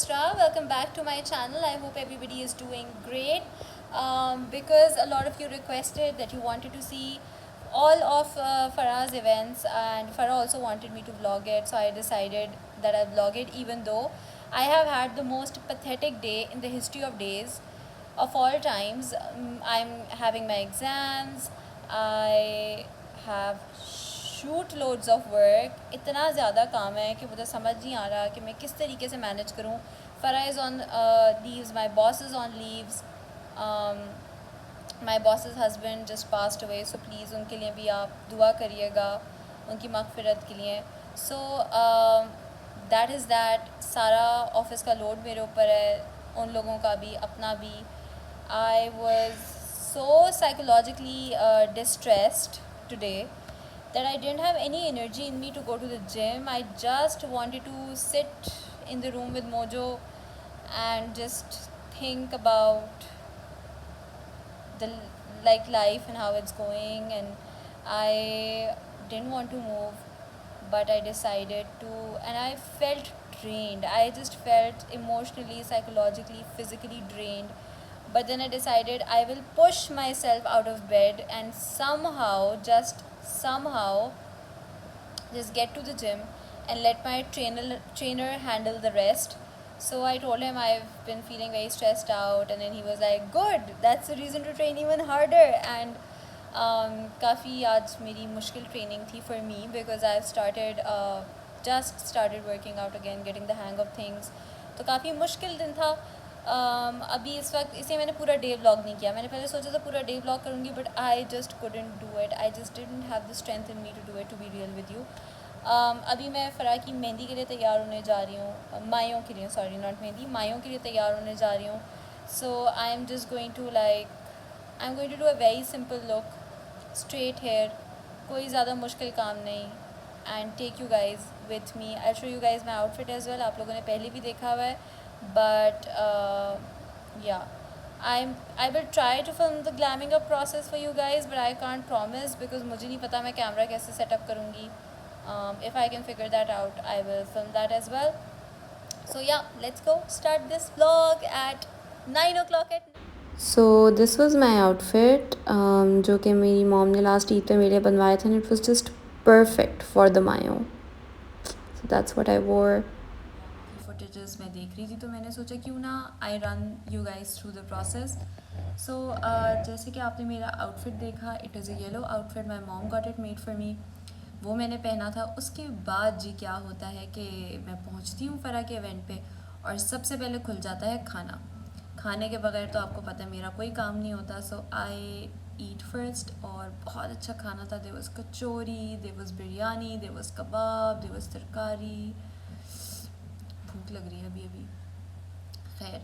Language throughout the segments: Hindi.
Yusra. Welcome back to my channel. I hope everybody is doing great. Because a lot of you requested that you wanted to see all of Farah's events, and Farah also wanted me to vlog it, so I decided that I'll vlog it, even though I have had the most pathetic day in the history of days of all times. I'm having my exams. I have shoot loads of work, इतना ज़्यादा काम है कि मुझे समझ नहीं आ रहा कि मैं किस तरीके से मैनेज करूँ. Farah is on leaves, my boss is on leaves, my boss's husband just passed away, so please उनके लिए भी आप दुआ करिएगा, उनकी मग़फ़िरत के लिए. So that is that. सारा ऑफिस का लोड मेरे ऊपर है, उन लोगों का भी, अपना भी. I was so psychologically distressed today that I didn't have any energy in me to go to the gym. I just wanted to sit in the room with Mojo and just think about the life and how it's going, and I didn't want to move, but I decided to, and I felt drained. I just felt emotionally, psychologically, physically drained. But then I decided I will push myself out of bed and somehow just get to the gym and let my trainer handle the rest. So I told him I've been feeling very stressed out, and then he was like, good, that's the reason to train even harder. And काफ़ी आज मेरी मुश्किल ट्रेनिंग थी for me, because I've just started working out again, getting the hang of things. तो काफ़ी मुश्किल दिन था. अभी इस वक्त इसे मैंने पूरा डे व्लॉग नहीं किया. मैंने पहले सोचा था पूरा डे व्लॉग करूँगी, but I just couldn't do it. I just didn't have the strength in me to do it, to be real with you. अभी मैं फ़रा की मेहंदी के लिए तैयार होने जा रही हूँ, मायों के लिए, सॉरी नॉट मेहंदी, मायों के लिए तैयार होने जा रही हूँ. So I am just going to do a very simple look, straight hair, कोई ज़्यादा मुश्किल काम नहीं, and take you guys with me. I show you guys my outfit as well. आप लोगों ने पहले भी देखा हुआ है, but yeah, I will try to film the glamming up process for you guys, but I can't promise because मुझे नहीं पता मैं कैमरा कैसे सेटअप करूँगी. If I can figure that out, I will film that as well. So yeah, let's go start this vlog at 9 o'clock at night. So this was my outfit, जो कि मेरी मॉम ने लास्ट ईद पे मेरे लिए बनवाए थे, and it was just perfect for the mayo. So that's what I wore. Footages मैं देख रही थी, तो मैंने सोचा क्यों ना I run you guys through the process. So जैसे कि आपने मेरा आउटफिट देखा, it is a yellow outfit. My mom got it made for me. वो मैंने पहना था. उसके बाद जी क्या होता है कि मैं पहुंचती हूँ फ़रा के इवेंट पे, और सबसे पहले खुल जाता है खाना. खाने के बगैर तो आपको पता है मेरा कोई काम नहीं होता. सो आई ईट फर्स्ट, और बहुत अच्छा खाना था. There was kachori, there was biryani, there was kebab, there was tarkari. भूख लग रही है अभी अभी. खैर,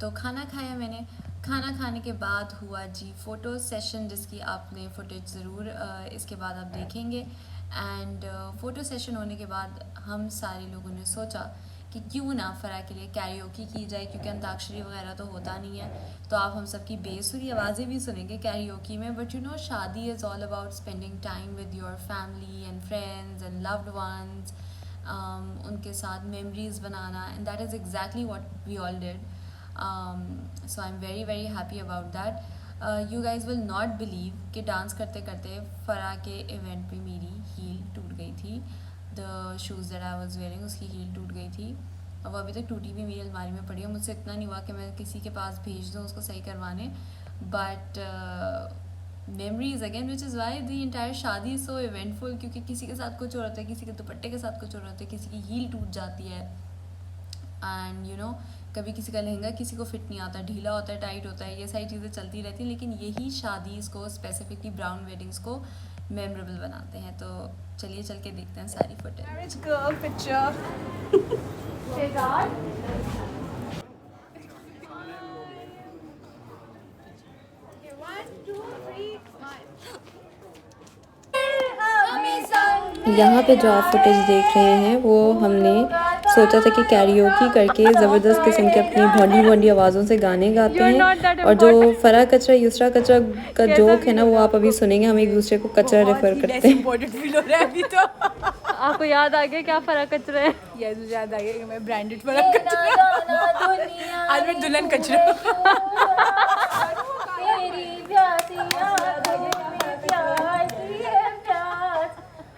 तो खाना खाया मैंने. खाना खाने के बाद हुआ जी फ़ोटो सेशन, जिसकी आपने फुटेज ज़रूर इसके बाद आप देखेंगे. एंड फ़ोटो सेशन होने के बाद हम सारे लोगों ने सोचा कि क्यों ना फ़रा के लिए कैरियोकी की जाए, क्योंकि अंताक्षरी वगैरह तो होता नहीं है, तो आप हम सब की बेसुरी आवाज़ें भी सुनेंगे कैरियोकी में. But you know, shaadi is all about spending time with your family and friends and loved ones. उनके साथ मेमोरीज़ बनाना, and that is exactly what we all did. So I am very very happy about that. You guys will not believe कि डांस करते करते फ़रा के इवेंट पे मेरी हील टूट गई थी. The shoes that I was wearing, उसकी हील टूट गई थी. अब अभी तक टूटी भी मेरी अलमारी में पड़ी है. मुझसे इतना नहीं हुआ कि मैं किसी के पास भेज दूँ उसको सही करवाने, but memories again, which is why the entire शादी is so eventful, क्योंकि किसी के साथ कुछ हो रहा है, किसी के दुपट्टे के साथ कुछ हो रहा है, किसी की हील टूट जाती है. एंड यू नो, कभी किसी का लहंगा किसी को फिट नहीं आता, ढीला होता है, टाइट होता है, ये सारी चीज़ें चलती रहती हैं. लेकिन यही शादी को, स्पेसिफिकली ब्राउन वेडिंग्स को मेमोरेबल बनाते हैं. तो चलिए चल के देखते हैं सारी यहाँ पे जो आप फुटेज देख रहे हैं वो हमने सोचा था कि कैरियोकी करके ज़बरदस्त किस्म के अपनी भोंडी भोंडी आवाज़ों से गाने गाते हैं. और जो फ़रा कचरा युसरा कचरा का जोक है ना, वो आप अभी सुनेंगे. हम एक दूसरे को कचरा रेफर करते हैं. आपको याद आ गया क्या फ़रा कचरा है? मुझे याद आ गया कि मैं ब्रांडेड फ़रा कचरा. आज मैं दुल्हन कचरा तेरी प्यासियां दिल में प्यार की है प्यास,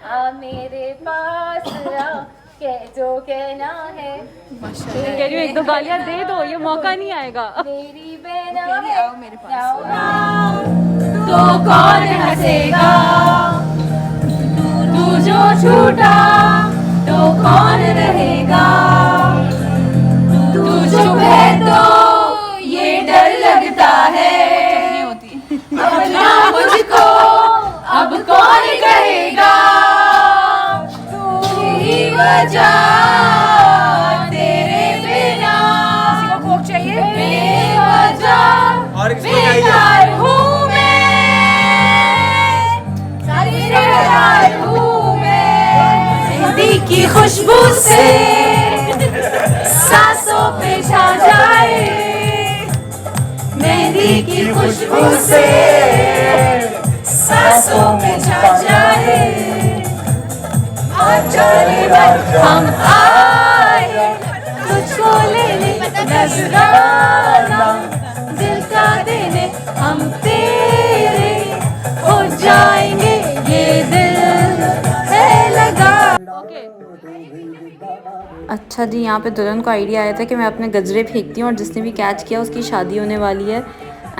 आ मेरे पास आ के जो कहना है। कह रही हूँ एक दो गालियाँ दे दो, ये मौका नहीं आएगा। मेरी बेना आओ मेरे पास तो कौन हंसेगा, तू जो छूटा तो कौन रहेगा, तू चुप है तो ये डर लगता है, अपना मुझको अब कौन कहेगा, तू ही वजह तेरे बिना बेवजह बेकार हूँ मैं, बेकार हूँ मैं, मेहंदी की खुशबू से सांसों पे छा जाए, मेहंदी की खुशबू से सांसों पे छा जाए, और चोरी पर हम आए तुझको लेने नजराना, दिल का देने हम तेरे हो जाएंगे, ये दिल है लगा। अच्छा जी, यहाँ पे दुल्हन को आइडिया आया था कि मैं अपने गजरे फेंकती हूँ और जिसने भी कैच किया उसकी शादी होने वाली है।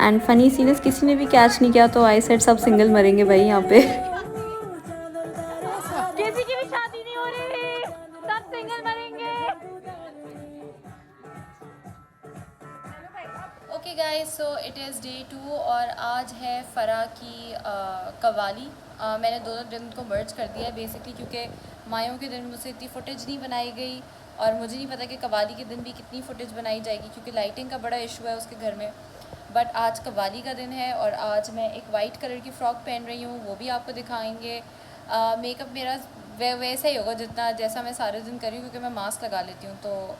एंड फनी सीन है, किसी ने भी कैच नहीं किया तो आई सेड सब सिंगल मरेंगे भाई यहाँ पे। किसी की भी शादी नहीं हो रही, सब सिंगल मरेंगे। Okay guys, so it is day 2 और आज है फ़रा की कवाली। मैंने दोनों दिन को मर्ज कर दिया है बेसिकली, क्योंकि मायों के दिन मुझसे इतनी फुटेज नहीं बनाई गई और मुझे नहीं पता कि कवाली के दिन भी कितनी फुटेज बनाई जाएगी, क्योंकि लाइटिंग का बड़ा इशू है उसके घर में। बट आज कवाली का दिन है और आज मैं एक वाइट कलर की फ़्रॉक पहन रही हूँ, वो भी आपको दिखाएंगे। मेकअप मेरा वैसा ही होगा जितना जैसा मैं सारे दिन कर रही हूँ, क्योंकि मैं मास्क लगा लेती हूँ तो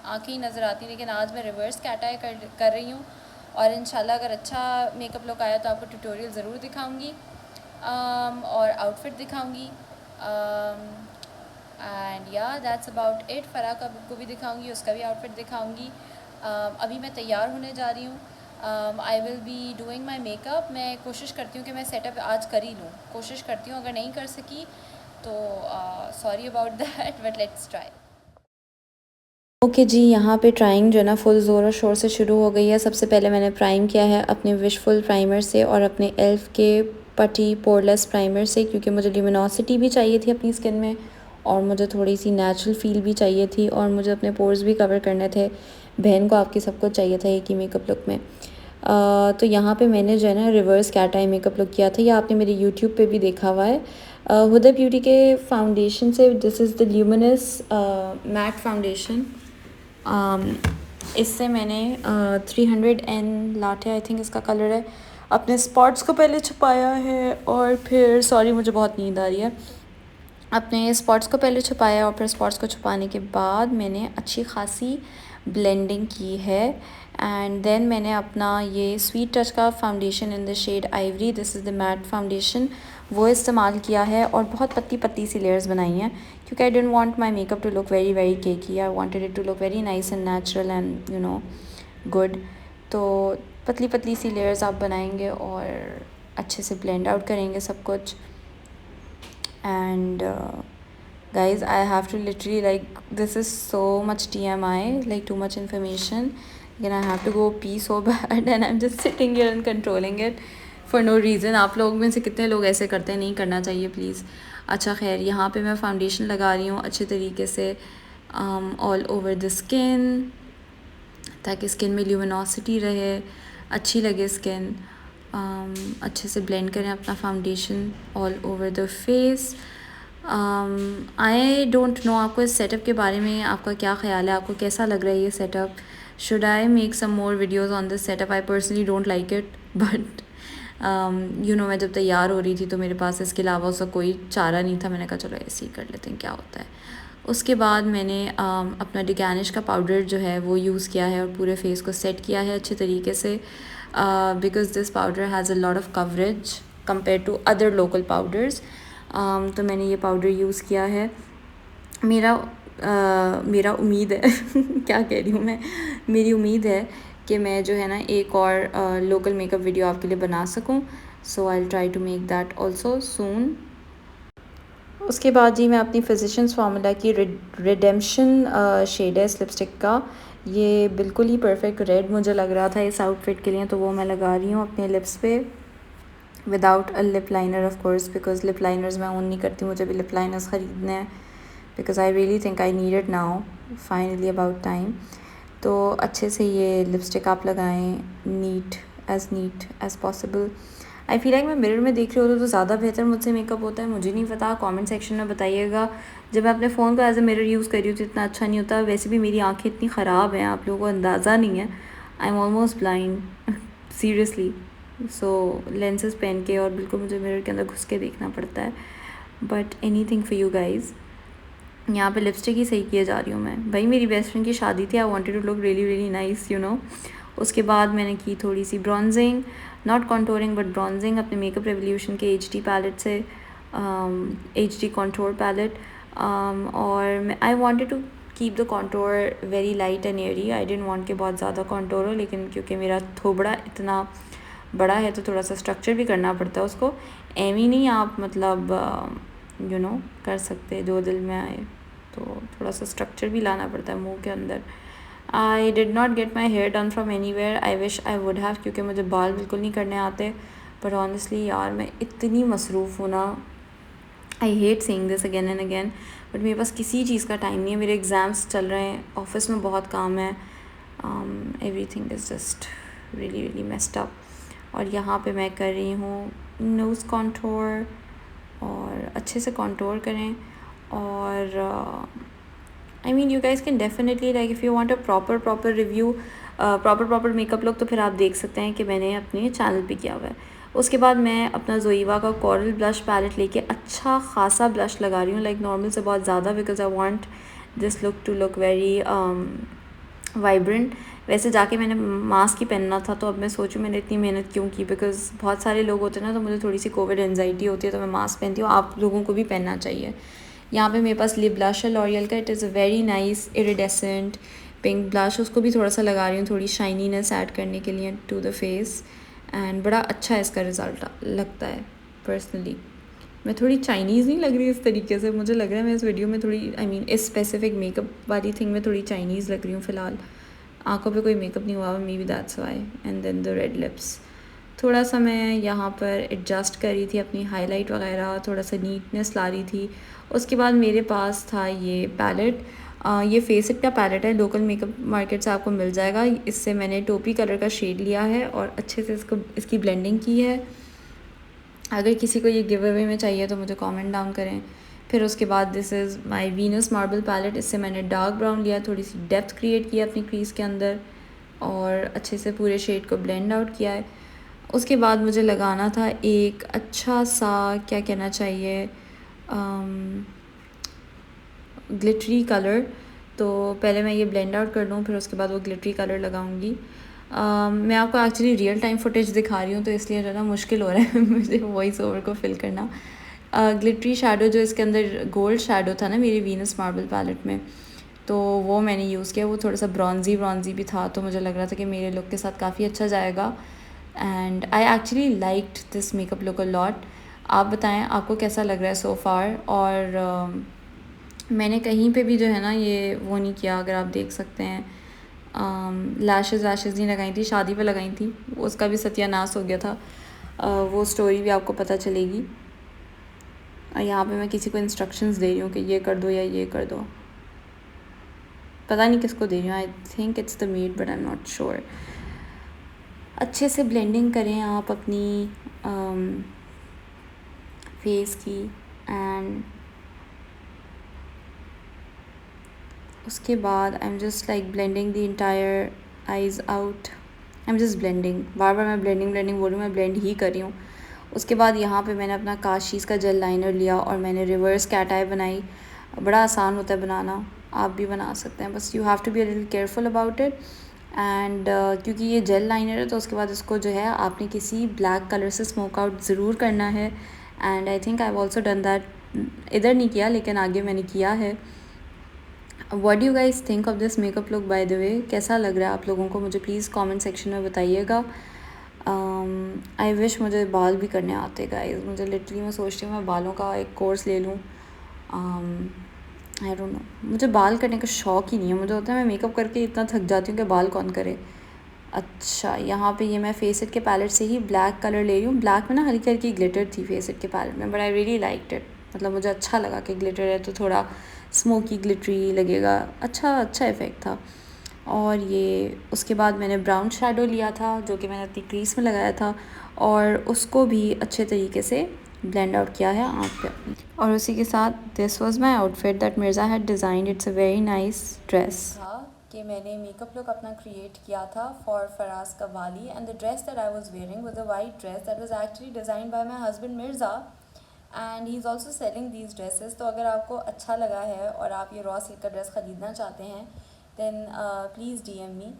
आँखें ही नज़र आती हैं। लेकिन आज मैं रिवर्स कैट आई कर रही हूँ और इंशाल्लाह अगर अच्छा मेकअप लुक आया तो आपको ट्यूटोरियल ज़रूर दिखाऊंगी और आउटफिट दिखाऊंगी। एंड या दैट्स अबाउट इट। फ़रा को भी दिखाऊंगी, उसका भी आउटफिट दिखाऊंगी। अभी मैं तैयार होने जा रही हूँ। I will be doing my makeup. मैं कोशिश करती हूँ कि मैं सेटअप आज कर ही लूँ, कोशिश करती हूँ। अगर नहीं कर सकी तो sorry about that, but let's try. Okay जी, यहाँ पे ट्राइंग जो है ना फुल ज़ोर और शोर से शुरू हो गई है। सबसे पहले मैंने प्राइम किया है अपने विशफुल प्राइमर से और अपने एल्फ के पटी पोरलेस प्राइमर से, क्योंकि मुझे ल्यूमिनोसिटी भी चाहिए थी अपनी स्किन में और मुझे थोड़ी सी नेचुरल फील भी चाहिए थी और मुझे अपने पोर्स भी कवर करने थे। बहन को आपकी सबको चाहिए था एक ही मेकअप लुक में। तो यहाँ पे मैंने जो है ना reverse cat eye makeup look किया था, या आपने मेरे यूट्यूब पे भी देखा हुआ है। हुदा ब्यूटी के फाउंडेशन से, this is the luminous matte foundation. इससे मैंने 300N लाटे आई थिंक इसका कलर है, अपने स्पॉट्स को पहले छुपाया है और फिर सॉरी मुझे बहुत नींद आ रही है। अपने स्पॉट्स को पहले छुपाया और फिर स्पॉट्स को छुपाने के बाद मैंने अच्छी खासी ब्लेंडिंग की है। एंड देन मैंने अपना ये स्वीट टच का foundation in the shade ivory, this is the matte foundation, वो इस्तेमाल किया है और बहुत पतली पतली सी लेयर्स बनाई हैं, क्योंकि I don't want my makeup to look very very cakey. I wanted it to look very nice and natural and you know good. तो पतली पतली सी लेयर्स आप बनाएंगे और अच्छे से ब्लेंड आउट करेंगे सब कुछ। And guys, I have to literally, like, this is so much TMI, like too much information, again I have to go pee so bad and I'm just sitting here and controlling it for no reason. आप लोग में से कितने लोग ऐसे करते हैं? नहीं करना चाहिए प्लीज़। अच्छा खैर, यहाँ पे मैं फाउंडेशन लगा रही हूँ अच्छे तरीके से ऑल ओवर द स्किन, ताकि स्किन में ल्यूमिनोसिटी रहे, अच्छी लगे स्किन। अच्छे से ब्लेंड करें अपना foundation all over the face. I don't know आपको इस सेटअप के बारे में आपका क्या ख्याल है, आपको कैसा लग रहा है ये setup? Should I make some more videos on this setup? I personally don't like it, but you know मैं जब तैयार हो रही थी तो मेरे पास इसके अलावा उसका कोई चारा नहीं था। मैंने कहा चलो ऐसे ही कर लेते हैं, क्या होता है। उसके बाद मैंने अपना डिगैनिश का पाउडर जो है वो यूज़ किया है और पूरे फेस को सेट किया है अच्छे तरीके से, because this powder has a lot of coverage compare to other local powders. तो मैंने ये पाउडर यूज़ किया है। मेरा मेरा उम्मीद है क्या कह रही हूँ मैं, मेरी उम्मीद है कि मैं जो है ना एक और लोकल मेकअप वीडियो आपके लिए बना सकूँ. So I will try to make that also soon. उसके बाद जी मैं अपनी फिजिशियंस फार्मूला की रिडेम्पशन शेड है इस लिपस्टिक का. ये बिल्कुल ही परफेक्ट रेड मुझे लग रहा था इस आउटफिट के लिए, तो वो मैं लगा रही हूँ अपने लिप्स पे without a lip liner of course, because lip liners मैं ओन नहीं करती. मुझे भी लिप लाइनर्स ख़रीदने हैं because I really think I need it now, finally about time. तो अच्छे से ये लिपस्टिक आप लगाएं, neat as possible. I feel like मैं मिरर में देख रही होती तो ज़्यादा बेहतर मुझसे मेकअप होता है. मुझे नहीं पता, कमेंट सेक्शन में बताइएगा. जब मैं अपने फ़ोन को एज अ मिरर यूज़ कर रही हूँ तो इतना अच्छा नहीं होता. वैसे भी मेरी आंखें इतनी ख़राब हैं, आप लोगों को अंदाज़ा नहीं है. I am almost blind seriously. So lenses पहन के और बिल्कुल मुझे मिरर के अंदर घुस के देखना पड़ता है. But any thing for you guys. यहाँ पे लिपस्टिक ही सही किए जा रही हूँ मैं. भाई मेरी बेस्ट फ्रेंड की शादी थी, I wanted to look really really nice you know. उसके बाद मैंने की थोड़ी सी bronzing, not contouring but bronzing अपने मेकअप रेवोल्यूशन के HD पैलेट से, HD कॉन्टोर पैलेट. और I wanted to keep the contour very light and airy. I didn't want कि बहुत ज़्यादा कॉन्टोर हो, लेकिन क्योंकि मेरा थोबड़ा इतना बड़ा है तो थोड़ा सा स्ट्रक्चर भी करना पड़ता है उसको. एमी नहीं आप मतलब यू नो कर सकते जो दिल में आए, तो थोड़ा सा स्ट्रक्चर भी लाना पड़ता है मुंह के अंदर. I did not get my hair done from anywhere. I wish I would have, क्योंकि मुझे बाल बिल्कुल नहीं करने आते. बट ऑनेस्टली यार मैं इतनी मसरूफ़ हूँ ना, I hate saying this again and again, but मेरे पास किसी चीज़ का टाइम नहीं है. मेरे एग्ज़ाम्स चल रहे हैं, ऑफिस में बहुत काम है. Every thing is just really really messed up. और यहाँ पे मैं कर रही हूँ नोज़ कॉन्टोर, और अच्छे से कॉन्टोर करें. और I mean you guys can definitely like if you want a proper review, proper makeup look, तो फिर आप देख सकते हैं कि मैंने अपने चैनल पे किया हुआ है. उसके बाद मैं अपना जोईवा का कोरल ब्लश पैलेट लेके अच्छा खासा ब्लश लगा रही हूँ, लाइक नॉर्मल से बहुत ज़्यादा, because I want this look to look very vibrant. वैसे जाके मैंने मास्क ही पहनना था, तो अब मैं सोचूं मैंने इतनी मेहनत क्यों की, बिकॉज बहुत सारे लोग होते हैं ना, तो मुझे थोड़ी सी कोविड एंजाइटी होती है, तो मैं मास्क पहनती हूँ. आप लोगों को भी पहनना चाहिए. यहाँ पे मेरे पास लिप ब्लश है लॉरियल का. It is a very nice iridescent pink blush. उसको भी थोड़ा सा लगा रही हूँ थोड़ी शाइनीनेस ऐड करने के लिए टू द फेस. एंड बड़ा अच्छा इसका रिज़ल्ट लगता है पर्सनली. मैं थोड़ी चाइनीज़ नहीं लग रही इस तरीके से, मुझे लग रहा है मैं इस वीडियो में थोड़ी आई मीन इस स्पेसिफिक मेकअप वाली थिंग में थोड़ी चाइनीज़ लग रही हूँ फ़िलहाल. आंखों पे कोई मेकअप नहीं हुआ हुआ, maybe that's why. And then the red lips. थोड़ा सा मैं यहाँ पर एडजस्ट कर रही थी अपनी हाईलाइट वगैरह, थोड़ा सा नीटनेस ला रही थी. उसके बाद मेरे पास था ये पैलेट. ये फेसिट का पैलेट है, लोकल मेकअप मार्केट से आपको मिल जाएगा. इससे मैंने टोपी कलर का शेड लिया है और अच्छे से इसकी ब्लेंडिंग की है. अगर किसी को ये गिव अवे में चाहिए तो मुझे कमेंट डाउन करें. फिर उसके बाद this is my Venus marble palette. इससे मैंने डार्क ब्राउन लिया, थोड़ी सी डेप्थ क्रिएट किया अपनी क्रीज़ के अंदर और अच्छे से पूरे शेड को ब्लेंड आउट किया है. उसके बाद मुझे लगाना था एक अच्छा सा, क्या कहना चाहिए, ग्लिटरी कलर. तो पहले मैं ये ब्लेंड आउट कर लूँ, फिर उसके बाद वो ग्लिटरी कलर लगाऊंगी. मैं आपको एक्चुअली रियल टाइम फुटेज दिखा रही हूँ, तो इसलिए ज़्यादा मुश्किल हो रहा है मुझे वॉइस ओवर को फिल करना. ग्लिटरी शेडो जो इसके अंदर गोल्ड शेडो था ना मेरी वीनस मार्बल पैलेट में, तो वो मैंने यूज़ किया. वो थोड़ा सा ब्रॉन्जी भी था, तो मुझे लग रहा था कि मेरे लुक के साथ काफ़ी अच्छा जाएगा. And I actually liked this makeup look a lot. आप बताएं आपको कैसा लग रहा है सो फार. और मैंने कहीं पे भी जो है ना ये वो नहीं किया, अगर आप देख सकते हैं. लैशेज़ नहीं लगाई थी, शादी पे लगाई थी, उसका भी सत्यानाश हो गया था. वो स्टोरी भी आपको पता चलेगी. यहाँ पे मैं किसी को इंस्ट्रक्शंस दे रही हूँ कि ये कर दो या ये कर दो, पता नहीं किसको दे रही हूँ. I think it's the made but I am not sure. अच्छे से ब्लेंडिंग करें आप अपनी फेस की. एंड उसके बाद I am just like blending the entire eyes out. I am just blending, बार बार मैं ब्लेंडिंग बोल रही हूँ, मैं ब्लेंड ही कर रही हूँ. उसके बाद यहाँ पे मैंने अपना काशीज़ का जेल लाइनर लिया और मैंने रिवर्स कैट आई बनाई. बड़ा आसान होता है बनाना, आप भी बना सकते हैं, बस you have to be a little careful about it. And क्योंकि ये जेल लाइनर है, तो उसके बाद इसको जो है आपने किसी ब्लैक कलर से स्मोक आउट ज़रूर करना है. And I think I have also done that. इधर नहीं किया लेकिन आगे मैंने किया है. What do you guys think of this makeup look by the way? कैसा लग रहा है आप लोगों को? मुझे प्लीज़ कमेंट सेक्शन में बताइएगा। आई विश मुझे बाल भी करने आते गाइस। मुझे लिटरली मैं सोचती हूँ मैं बालों का एक कोर्स ले लूँ। आई डोंट नो, मुझे बाल करने का शौक़ ही नहीं है। मुझे होता है मैं मेकअप करके इतना थक जाती हूँ कि बाल कौन करे। अच्छा, यहाँ पे ये मैं फेसिट के पैलेट से ही ब्लैक कलर ले रही हूँ। ब्लैक में ना हल्की हल्की ग्लिटर थी फेसिट के पैलेट में, but I really liked it. मतलब मुझे अच्छा लगा कि ग्लिटर है तो थोड़ा स्मोकी ग्लिटरी लगेगा। अच्छा इफ़ेक्ट था। और ये उसके बाद मैंने ब्राउन शेडो लिया था जो कि मैंने अपनी क्रीज में लगाया था, और उसको भी अच्छे तरीके से ब्लेंड आउट किया है आँख पे अपनी। और उसी के साथ this was my outfit that Mirza had designed. It's a very nice dress. था कि मैंने मेकअप लुक अपना क्रिएट किया था for Faraz qawwali, and the dress that I was wearing was a white dress that was actually designed by my husband Mirza, and he is also selling these dresses. तो अगर आपको अच्छा लगा है और आप ये रॉ सिल्क का ड्रेस ख़रीदना चाहते हैं देन प्लीज़ DM मी,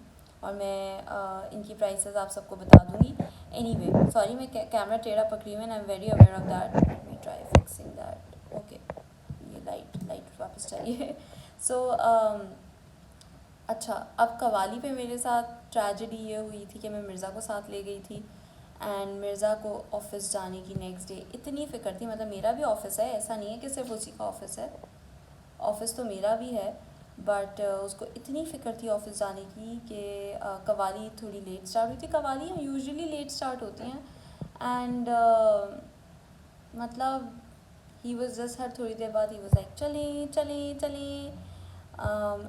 और मैं इनकी प्राइसेस आप सबको बता दूँगी। एनीवे, सॉरी मैं कैमरा टेढ़ा पकड़ी हुई, and I am very aware of that. Let me try fixing that. Okay, ये लाइट वापस चाहिए। सो अच्छा, अब कवाली पे मेरे साथ ट्रेजेडी ये हुई थी कि मैं मिर्ज़ा को साथ ले गई थी, एंड मिर्ज़ा को ऑफ़िस जाने की नेक्स्ट डे इतनी फ़िक्र थी। मतलब मेरा भी ऑफ़िस है, ऐसा नहीं है कि सिर्फ उसी का ऑफ़िस है, ऑफ़िस तो मेरा भी है, बट उसको इतनी फ़िक्र थी ऑफ़िस जाने की कि कवाली थोड़ी लेट स्टार्ट हुई थी। कवाली यूजुअली लेट स्टार्ट होती हैं, एंड मतलब ही वॉज जस्ट हर थोड़ी देर बाद ही वॉज लाइक चलें,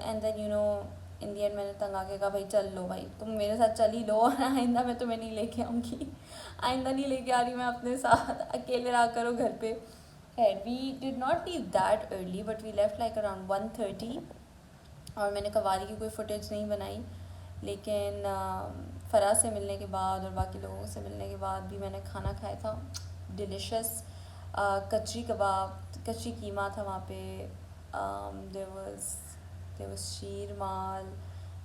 and then you know in the end मैंने तंग आके कहा भाई चल लो भाई, तुम मेरे साथ चल ही लो, और आइंदा मैं तुम्हें नहीं लेके आऊँगी, आइंदा नहीं लेके आ रही मैं अपने साथ, अकेले रहा करो घर पे। खैर, we did not leave that early, but we left like around 1:30, और मैंने कवाली की कोई फुटेज नहीं बनाई, लेकिन फराज से मिलने के बाद और बाकी लोगों से मिलने के बाद भी मैंने खाना खाया था डिलिशियस। कचरी कबाब, कचरी कीमा था वहाँ पे, there was Ksheer mall,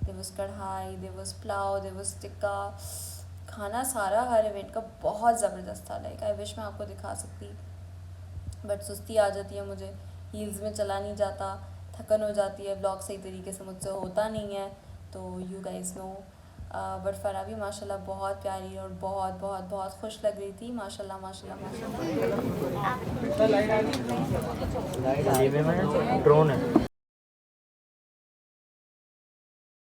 there was कढ़ाई, there was pulao, there was tikka. खाना सारा हर इवेंट का बहुत ज़बरदस्त था। लाइक आई विश मैं आपको दिखा सकती, बट सुस्ती आ जाती है मुझे, हील्स में चला नहीं जाता, थकन हो जाती है, ब्लॉग सही तरीके से मुझसे होता नहीं है, तो यू गाइस नो। बट फरा भी माशाल्लाह बहुत प्यारी और बहुत बहुत बहुत खुश लग रही थी। माशाल्लाह माशाल्लाह माशाल्लाह। ड्रोन है।